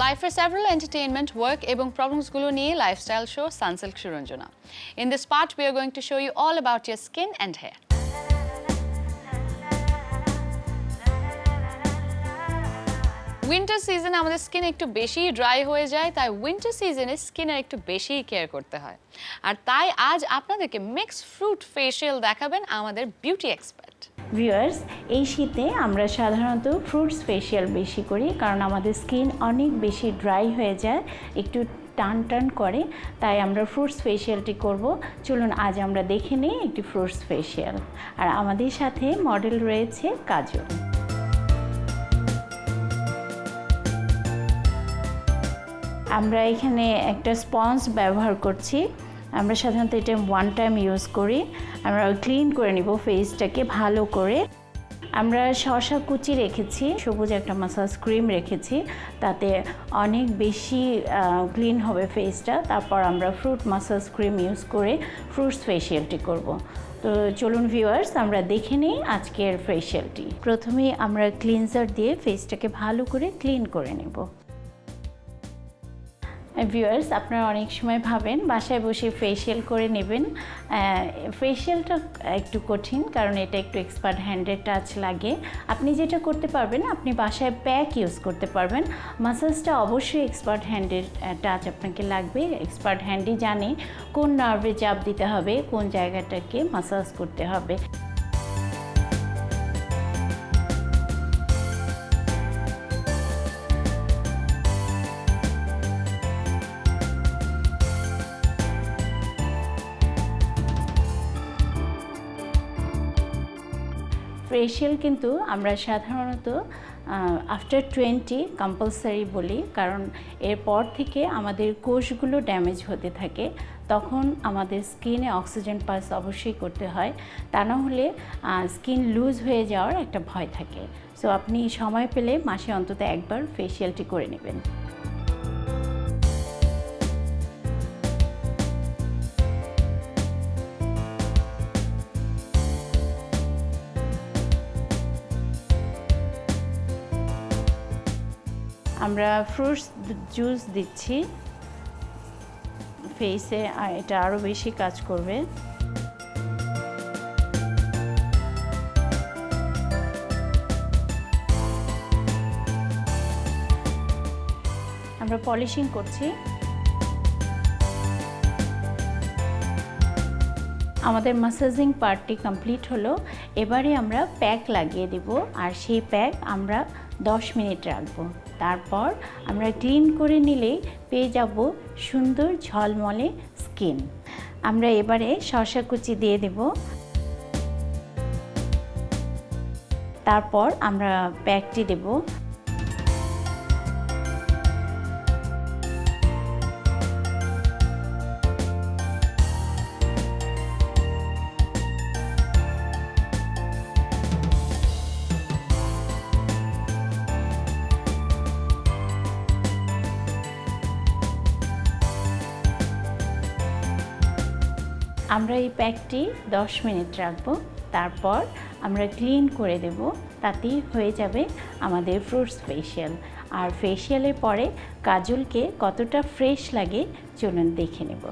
Life is several entertainment, work এবং problems গুলো নিয়ে lifestyle show Sunsilk Suranjana. In this part, we are going to show you all about your skin and hair. Winter সিজনে আমাদের skin একটু বেশি dry হয়ে যায়, তাই উইন্টার সিজনে স্কিনের একটু বেশি কেয়ার করতে হয়। আর তাই আজ আপনাদেরকে মিক্স ফ্রুট ফেশিয়াল দেখাবেন আমাদের বিউটি এক্সপার্ট। ভিউয়ার্স, এই শীতে আমরা সাধারণত ফ্রুটস ফেশিয়াল বেশি করি, কারণ আমাদের স্কিন অনেক বেশি ড্রাই হয়ে যায়, একটু টান টান করে, তাই আমরা ফ্রুটস ফেশিয়ালটি করব। চলুন আজ আমরা দেখে নিই একটি ফ্রুটস ফেশিয়াল। আর আমাদের সাথে মডেল রয়েছে কাজল। আমরা এখানে একটা স্পঞ্জ ব্যবহার করছি। আমরা সাধারণত এটা ওয়ান টাইম ইউজ করি। আমরা ক্লিন করে নিব ফেসটাকে ভালো করে। আমরা শসা কুচি রেখেছি, সবুজ একটা মাসাজ ক্রিম রেখেছি, তাতে অনেক বেশি ক্লিন হবে ফেসটা। তারপর আমরা ফ্রুট মাসাজ ক্রিম ইউজ করে ফ্রুটস ফেশিয়ালটি করব। তো চলুন ভিউয়ার্স, আমরা দেখে নিই আজকের ফেশিয়ালটি। প্রথমেই আমরা ক্লিনজার দিয়ে ফেসটাকে ভালো করে ক্লিন করে নেব। ভিউয়ার্স, আপনারা অনেক সময় ভাবেন বাসায় বসে ফেশিয়াল করে নেবেন। ফেশিয়ালটা একটু কঠিন, কারণ এটা একটু এক্সপার্ট হ্যান্ডের টাচ লাগে। আপনি যেটা করতে পারবেন, আপনি বাসায় প্যাক ইউজ করতে পারবেন। মাসাজটা অবশ্যই এক্সপার্ট হ্যান্ডের টাচ আপনাকে লাগবে। এক্সপার্ট হ্যান্ডই জানে কোন নার্ভে চাপ দিতে হবে, কোন জায়গাটাকে মাসাজ করতে হবে। ফেশিয়াল কিন্তু আমরা সাধারণত আফটার 20 কম্পালসারি বলি, কারণ এরপর থেকে আমাদের কোষগুলো ড্যামেজ হতে থাকে। তখন আমাদের স্কিনে অক্সিজেন পাস অবশ্যই করতে হয়, তা না হলে স্কিন লুজ হয়ে যাওয়ার একটা ভয় থাকে। সো আপনি সময় পেলে মাসে অন্তত একবার ফেশিয়ালটি করে নেবেন। আমরা ফ্রুটস জুস দিচ্ছি ফেসে, এটা আরও বেশি কাজ করবে। আমরা পলিশিং করছি। আমাদের ম্যাসাজিং পার্টটি কমপ্লিট হলো। এবারে আমরা প্যাক লাগিয়ে দেব, আর সেই প্যাক আমরা 10 মিনিট রাখবো। তারপর আমরা ক্লিন করে নিলেই পেয়ে যাব সুন্দর ঝলমলে স্কিন। আমরা এবারে শসা কুচি দিয়ে দেব। তারপর আমরা প্যাকটি দেব। আমরা এই প্যাকটি 10 মিনিট রাখবো। তারপর আমরা ক্লিন করে দেব, তাতেই হয়ে যাবে আমাদের ফ্রুটস ফেশিয়াল। আর ফেশিয়ালের পরে কাজলকে কতটা ফ্রেশ লাগে চলুন দেখে নেব।